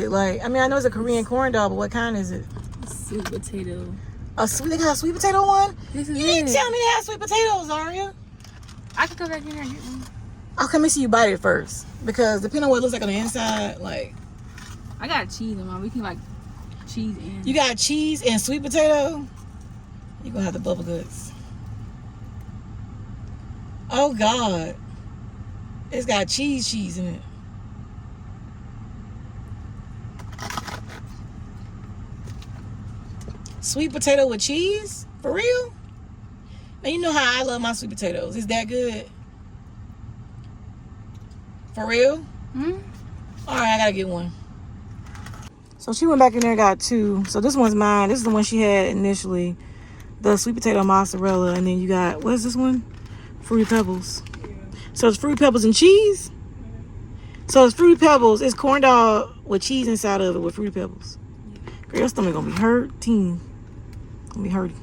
it? Like, I mean, I know it's a Korean corn dog, but what kind is it? Sweet potato. They got a sweet potato one? This is You didn't tell me they had sweet potatoes, are you? I can go back in there and get one. Okay, let me see you bite it first. Because depending on what it looks like on the inside, like... I got cheese in mine. We can like cheese in. You got cheese and sweet potato? You're gonna have the bubble guts. Oh, God. It's got cheese in it. Sweet potato with cheese? For real? Now, you know how I love my sweet potatoes. Is that good? For real? Hmm? All right, I gotta get one. So she went back in there and got two. So this one's mine. This is the one she had initially. The sweet potato mozzarella. And then you got, what is this one? Fruity Pebbles. Yeah. So it's Fruity Pebbles and cheese? So it's Fruity Pebbles. It's corn dog with cheese inside of it with Fruity Pebbles. Girl, your stomach gonna be hurting. Gonna be hurting.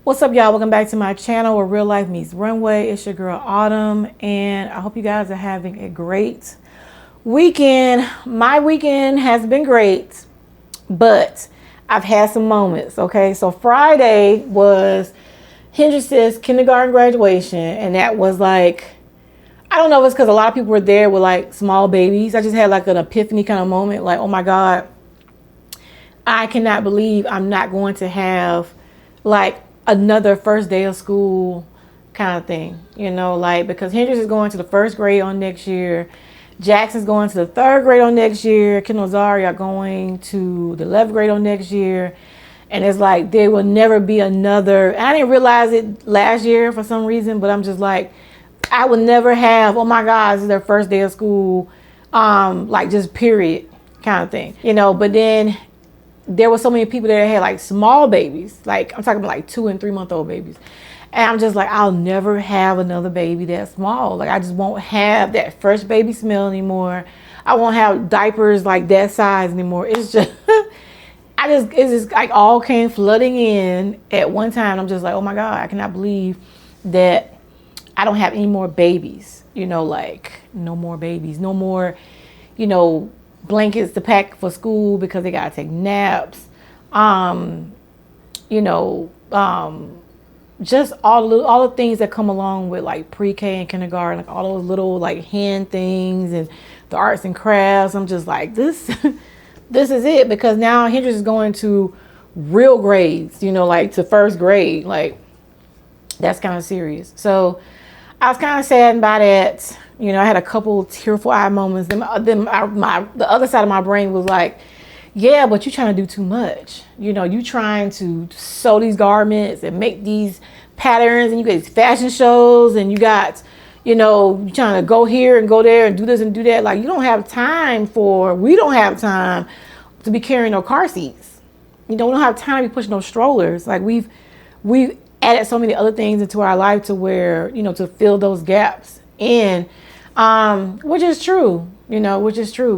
What's up, y'all? Welcome back to my channel where real life meets runway. It's your girl Autumn, and I hope you guys are having a great weekend. My weekend has been great, but I've had some moments. Okay, so Friday was Hendrix's kindergarten graduation, and that was like, I don't know if it's because a lot of people were there with like small babies. I just had like an epiphany kind of moment, like, oh my God, I cannot believe I'm not going to have like another first day of school kind of thing, you know, like, because Hendrix is going to the first grade on next year. Jackson's going to the third grade on next year. Kendall and Zari are going to the 11th grade on next year. And it's like, there will never be another. I didn't realize it last year for some reason, but I'm just like, I would never have, oh my God, this is their first day of school. Like just period kind of thing, you know, but then there were so many people that had like small babies. Like I'm talking about like 2 and 3 month old babies. And I'm just like, I'll never have another baby that small. Like I just won't have that fresh baby smell anymore. I won't have diapers like that size anymore. It's just, it's just like all came flooding in at one time. I'm just like, oh my God, I cannot believe that I don't have any more babies, you know, like no more babies, no more, you know, blankets to pack for school because they gotta take naps. You know, just all the things that come along with like pre-K and kindergarten, like all those little like hand things and the arts and crafts. I'm just like, this is it, because now Hendrix is going to real grades, you know, like to first grade. Like that's kind of serious. So I was kind of saddened by that. You know, I had a couple tearful eye moments. Then the other side of my brain was like, yeah, but you're trying to do too much. You know, you trying to sew these garments and make these patterns, and you got these fashion shows, and you got, you know, you're trying to go here and go there and do this and do that. Like we don't have time to be carrying no car seats. You know, we don't have time to be pushing those strollers. Like we've added so many other things into our life to where, you know, to fill those gaps in, which is true, you know,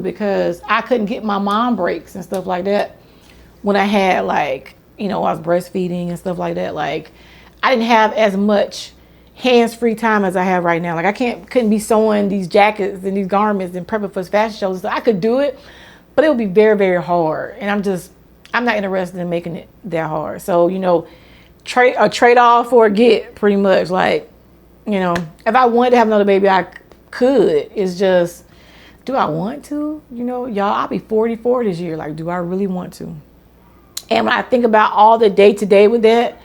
because I couldn't get my mom breaks and stuff like that when I had like, you know, I was breastfeeding and stuff like that. Like I didn't have as much hands-free time as I have right now. Like I couldn't be sewing these jackets and these garments and prepping for fashion shows. So I could do it, but it would be very, very hard. And I'm not interested in making it that hard. So, you know, trade off or get, pretty much. Like, you know, if I wanted to have another baby, I could. It's just, do I want to? You know, y'all, I'll be 44 this year. Like, do I really want to? And when I think about all the day-to-day with that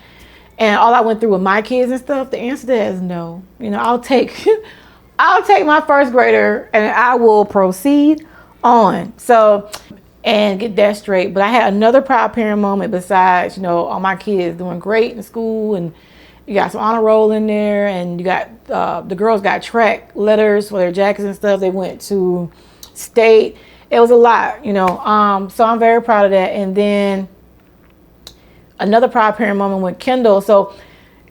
and all I went through with my kids and stuff, the answer to that is no. You know, I'll take my first grader and I will proceed on. So, and get that straight. But I had another proud parent moment besides, you know, all my kids doing great in school, and you got some honor roll in there, and you got the girls got track letters for their jackets and stuff. They went to state. It was a lot, you know. So I'm very proud of that. And then another proud parent moment with Kendall. So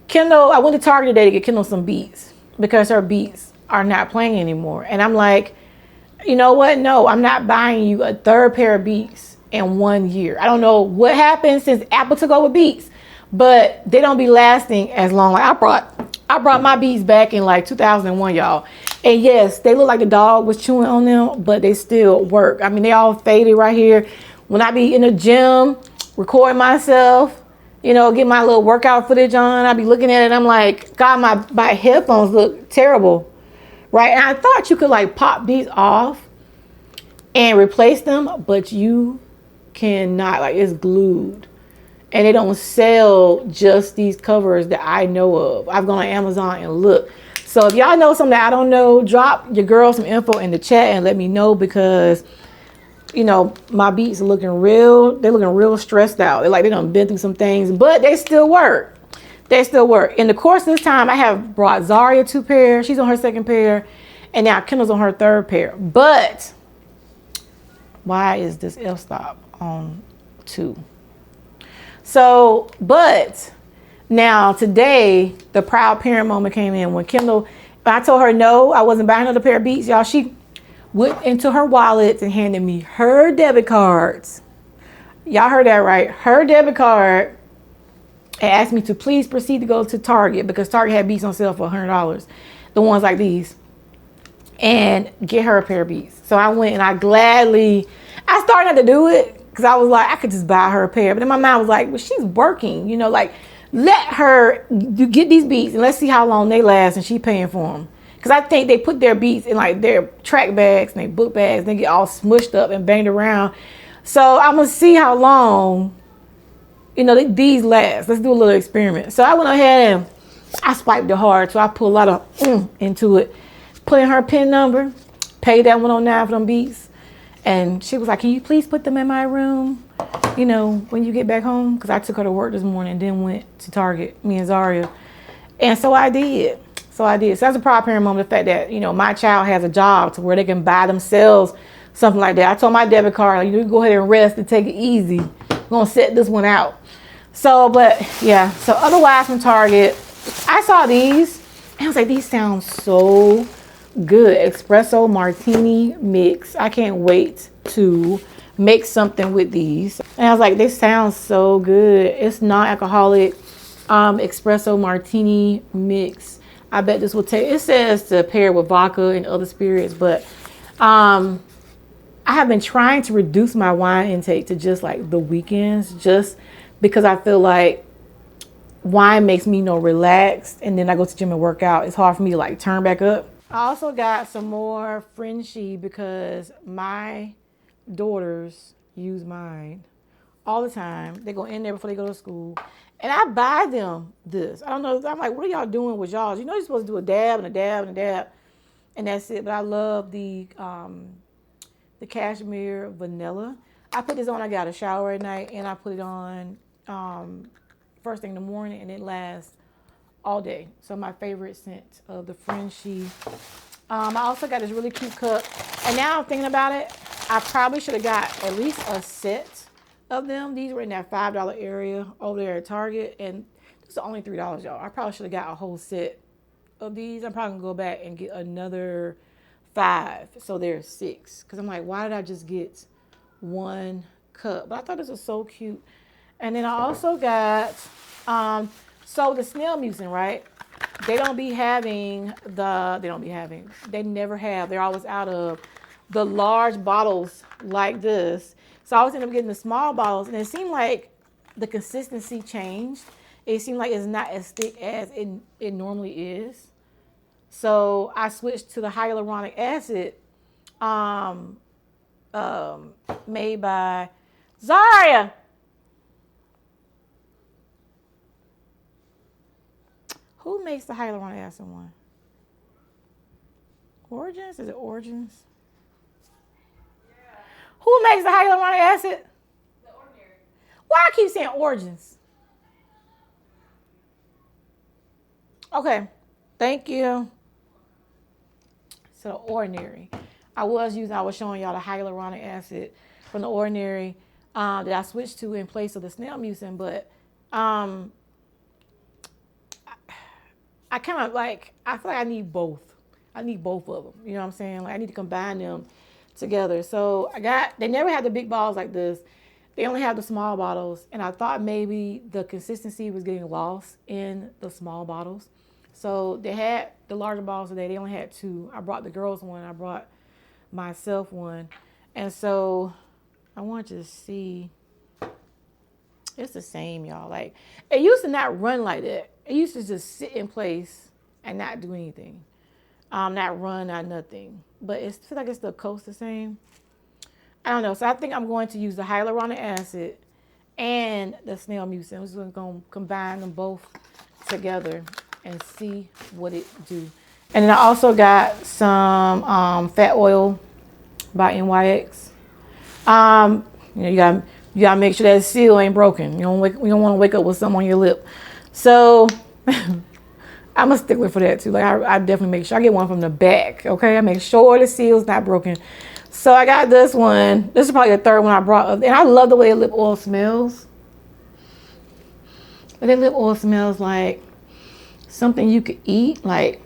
Kendall, I went to Target today to get Kendall some beats because her beats are not playing anymore. And I'm like, you know what? No, I'm not buying you a third pair of Beats in 1 year. I don't know what happened since Apple took over Beats, but they don't be lasting as long. Like I brought my Beats back in like 2001, y'all, And yes, they look like the dog was chewing on them, but they still work. I mean, they all faded right here. When I be in the gym, recording myself, you know, get my little workout footage on, I be looking at it, I'm like, God, my headphones look terrible, right? And I thought you could like pop these off and replace them, but you cannot. Like, it's glued. And they don't sell just these covers that I know of. I've gone on Amazon and looked. So if y'all know something that I don't know, drop your girl some info in the chat and let me know, because, you know, my beats are looking real stressed out. They're like they done been through some things, but they still work. They still work. In the course of this time, I have brought Zaria 2 pairs. She's on her 2nd pair. And now Kendall's on her 3rd pair. But why is this f-stop on 2? So, but now today, the proud parent moment came in when Kendall, I told her no, I wasn't buying another pair of Beats. Y'all, she went into her wallet and handed me her debit cards. Y'all heard that right. Her debit card, and asked me to please proceed to go to Target, because Target had Beats on sale for $100. The ones like these. And get her a pair of Beats. So I went and I started not to do it, because I was like, I could just buy her a pair. But then my mind was like, well, she's working, you know, like, let her get these Beats and let's see how long they last, and she paying for them. Because I think they put their Beats in like their track bags and their book bags, and they get all smushed up and banged around. So I'm going to see how long, you know, these last. Let's do a little experiment. So I went ahead and I swiped it hard. So I put a lot of into it. Put in her PIN number, paid that 109 for them Beats. And she was like, can you please put them in my room, you know, when you get back home? Because I took her to work this morning and then went to Target, me and Zaria. And so I did. So that's a proud parent moment, the fact that, you know, my child has a job to where they can buy themselves something like that. I told my debit card, like, you can go ahead and rest and take it easy. I'm going to set this one out. So, but yeah. So otherwise from Target, I saw these and I was like, these sound so good. Espresso Martini mix. I can't wait to make something with these. And I was like, they sound so good. It's non-alcoholic espresso martini mix. I bet this will take, it says to pair with vodka and other spirits, but I have been trying to reduce my wine intake to just like the weekends, just because I feel like wine makes me, you know, relaxed, and then I go to the gym and work out. It's hard for me to like turn back up. I also got some more Frenchie because my daughters use mine all the time. They go in there before they go to school. And I buy them this. I don't know. I'm like, what are y'all doing with y'all? You know, you're supposed to do a dab and a dab and a dab. And that's it. But I love the cashmere vanilla. I put this on. I got a shower at night. And I put it on first thing in the morning. And it lasts all day. So my favorite scent of the Frenchie. I also got this really cute cup. And now I'm thinking about it, I probably should have got at least a set of them. These were in that $5 area over there at Target. And this is only $3, y'all. I probably should have got a whole set of these. I'm probably going to go back and get another 5. So there's 6. Because I'm like, why did I just get one cup? But I thought this was so cute. And then I also got... so the snail mucin, right? They never have. They're always out of the large bottles like this. So I always end up getting the small bottles, and it seemed like the consistency changed. It seemed like it's not as thick as it normally is. So I switched to the hyaluronic acid made by Zaria. Who makes the hyaluronic acid one? Origins? Is it Origins? Yeah. Who makes the hyaluronic acid? The Ordinary. Why I keep saying Origins? Okay. Thank you. So the Ordinary. I was showing y'all the hyaluronic acid from the Ordinary that I switched to in place of the snail mucin, but I kind of like, I feel like I need both. I need both of them. You know what I'm saying? Like I need to combine them together. So they never had the big bottles like this. They only have the small bottles. And I thought maybe the consistency was getting lost in the small bottles. So they had the larger balls today. They only had 2. I brought the girls one. I brought myself one. And so I want you to see. It's the same, y'all. Like, it used to not run like that. It used to just sit in place and not do anything. Not run, not nothing. But it feels like it's the coast the same. I don't know. So I think I'm going to use the hyaluronic acid and the snail mucin. I'm just going to combine them both together and see what it do. And then I also got some fat oil by NYX. You gotta make sure that seal ain't broken. You don't want to wake up with something on your lip. So I'm a stickler for that too. Like I definitely make sure I get one from the back. Okay, I make sure the seal's not broken. So I got this one. This is probably the 3rd one I brought, and I love the way the lip oil smells. But that lip oil smells like something you could eat, like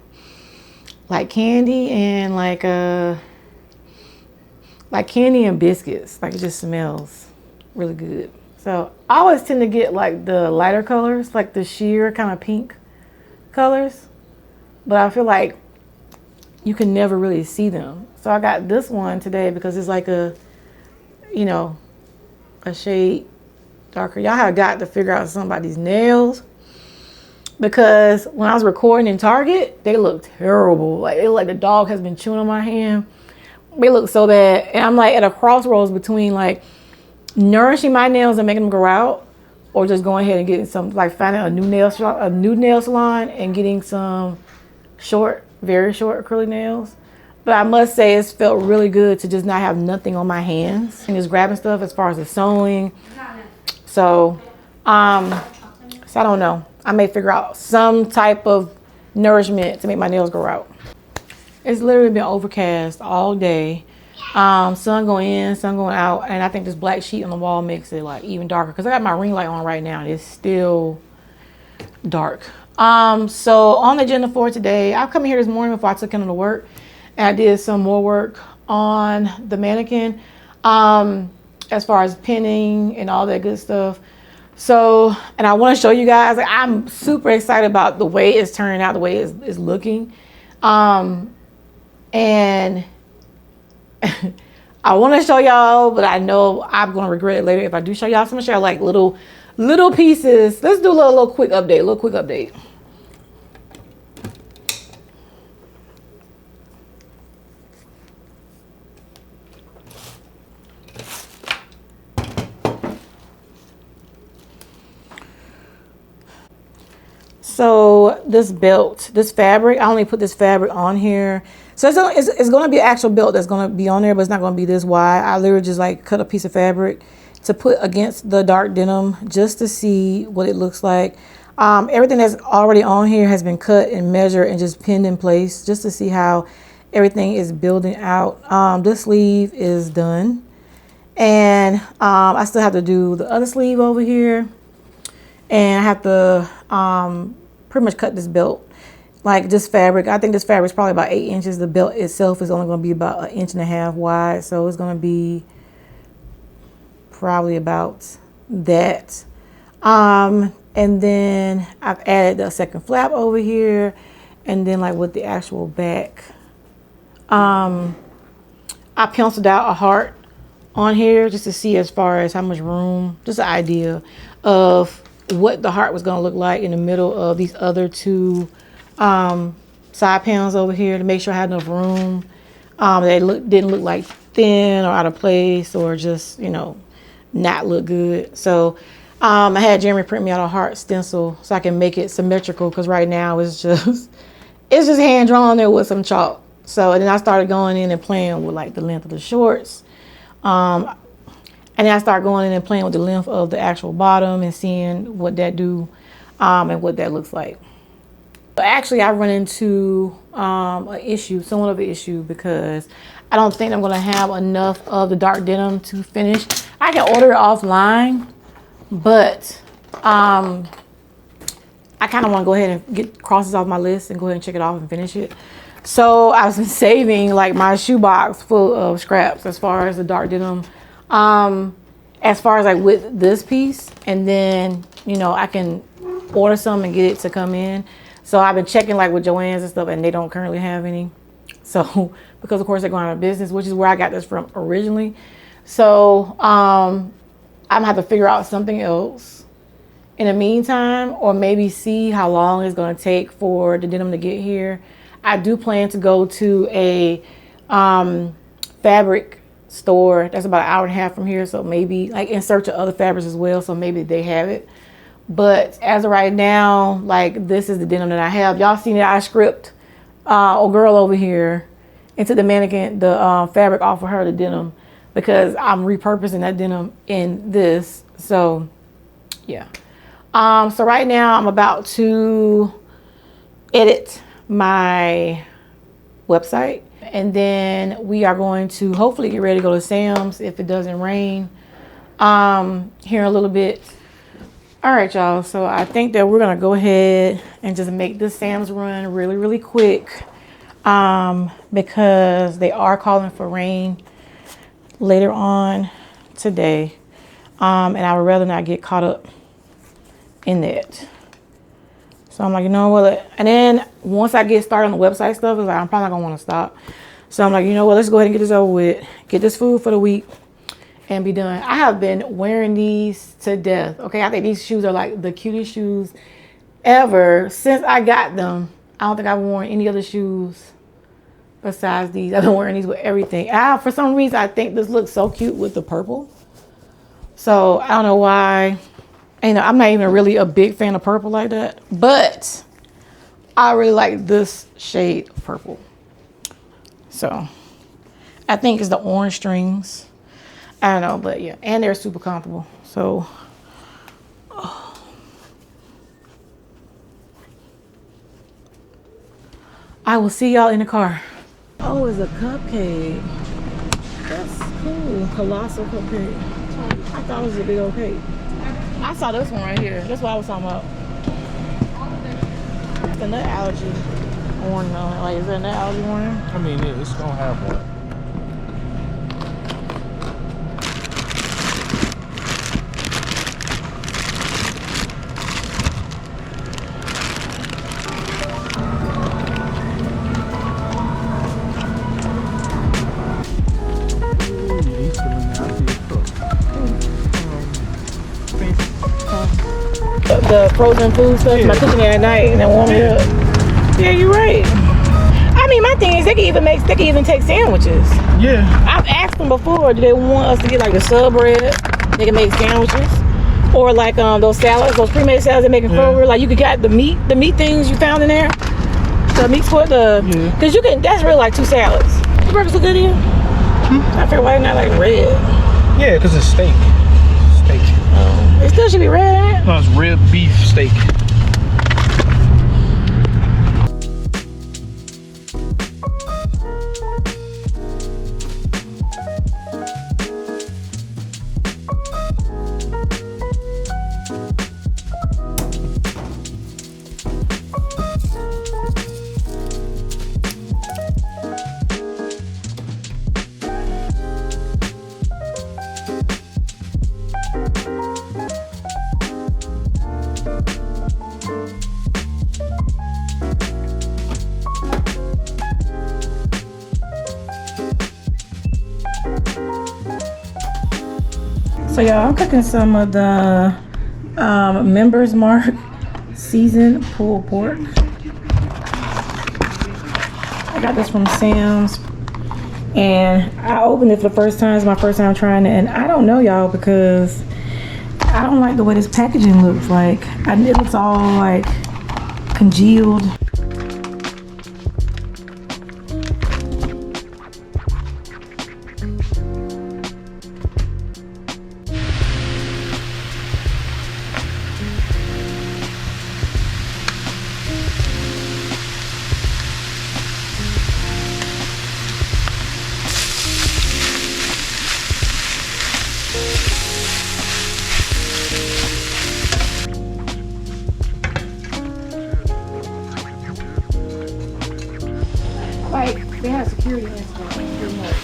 candy and like candy and biscuits. Like, it just smells really good. So I always tend to get like the lighter colors, like the sheer kind of pink colors, but I feel like you can never really see them. So I got this one today because it's like a shade darker. Y'all have got to figure out something about these nails, because when I was recording in Target, they look terrible. Like, it look like the dog has been chewing on my hand. They look so bad. And I'm like at a crossroads between like nourishing my nails and making them grow out, or just going ahead and getting some, like finding a new nail salon and getting some very short acrylic nails. But I must say, it's felt really good to just not have nothing on my hands and just grabbing stuff as far as the sewing. So I don't know. I may figure out some type of nourishment to make my nails grow out. It's literally been overcast all day. Sun going in, sun going out, and I think this black sheet on the wall makes it like even darker, because I got my ring light on right now and it's still dark. So on the agenda for today, I come here this morning before I took him to work, and I did some more work on the mannequin, as far as pinning and all that good stuff. So, and I want to show you guys, like, I'm super excited about the way it's turning out, the way it's looking. And I want to show y'all, but I know I'm going to regret it later if I do show y'all. So I'm going to show y'all like little pieces. Let's do a little quick update, So this belt, this fabric, I only put this fabric on here. So it's going to be an actual belt that's going to be on there, but it's not going to be this wide. I literally just like cut a piece of fabric to put against the dark denim just to see what it looks like. Everything that's already on here has been cut and measured and just pinned in place just to see how everything is building out. This sleeve is done. And I still have to do the other sleeve over here. And I have to pretty much cut this belt, like this fabric. I think this fabric is probably about 8 inches. The belt itself is only going to be about 1.5 inches wide, so it's going to be probably about that. And then I've added a second flap over here, and then like with the actual back, I penciled out a heart on here just to see as far as how much room, just an idea of what the heart was going to look like in the middle of these other 2 side panels over here, to make sure I had enough room. They didn't look like thin or out of place, or just, not look good. So I had Jeremy print me out a heart stencil so I can make it symmetrical, because right now it's just hand drawn there with some chalk. So, and then I started going in and playing with like the length of the shorts. And then I start going in and playing with the length of the actual bottom and seeing what that do, and what that looks like. But actually, I run into somewhat of an issue, because I don't think I'm going to have enough of the dark denim to finish. I can order it offline, but I kind of want to go ahead and get crosses off my list and go ahead and check it off and finish it. So I've been saving like my shoebox full of scraps as far as the dark denim. As far as like with this piece, and then I can order some and get it to come in. So I've been checking like with Joann's and stuff, and they don't currently have any. So because of course they're going out of business, which is where I got this from originally. So I'm gonna have to figure out something else in the meantime, or maybe see how long it's gonna take for the denim to get here. I do plan to go to a fabric store that's about an hour and a half from here, so maybe like in search of other fabrics as well, so maybe they have it. But as of right now, like this is the denim that I have. Y'all seen that I script a girl over here into the mannequin, the fabric off of her, the denim, because I'm repurposing that denim in this. So yeah. So right now I'm about to edit my website, and then we are going to hopefully get ready to go to Sam's if it doesn't rain here in a little bit. All right, y'all, so I think that we're gonna go ahead and just make this Sam's run really quick because they are calling for rain later on today, and I would rather not get caught up in that. So I'm like, you know what? And then once I get started on the website stuff, it's like I'm probably not gonna want to stop. So I'm like, you know what? Let's go ahead and get this over with. Get this food for the week and be done. I have been wearing these to death. Okay, I think these shoes are like the cutest shoes ever since I got them. I don't think I've worn any other shoes besides these. I've been wearing these with everything. For some reason, I think this looks so cute with the purple. So I don't know why. You know, I'm not even really a big fan of purple like that, but I really like this shade of purple. So I think it's the orange strings. I don't know, but yeah, and they're super comfortable. So I will see y'all in the car. Oh, it's a cupcake. That's cool. Colossal cupcake. I thought it was a big old cake. I saw this one right here. That's what I was talking about. The nut allergy warning on it. Like, is there a nut allergy warning? I mean, it's gonna have one. The frozen food stuff, my cooking at night and then warm it up. Yeah, you're right. I mean, my thing is they can even take sandwiches. Yeah. I've asked them before, do they want us to get like the sub bread? They can make sandwiches, or like those salads, those pre-made salads they make in Kroger. Like you could get the meat things you found in there. The meat sport, because you can. That's really like 2 salads. The burgers look good to you? I feel why they're not like red. Yeah, because it's steak. It still should be red, ain't it? No, it's rib beef steak. So y'all, I'm cooking some of the Members Mark seasoned pulled pork. I got this from Sam's, and I opened it for the first time. It's my first time trying it, and I don't know, y'all, because I don't like the way this packaging looks. Like, it looks all like congealed. Like, they have security in this one, pretty much.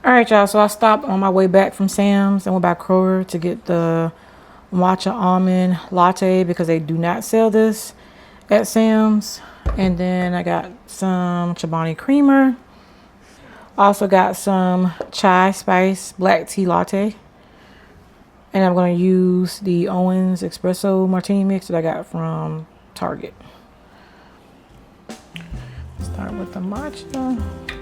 Alright, y'all, so I stopped on my way back from Sam's and went by Kroger to get the matcha almond latte because they do not sell this at Sam's. And then I got some Chobani creamer. Also got some chai spice black tea latte. And I'm going to use the Owens Espresso Martini mix that I got from Target. Start with the matcha.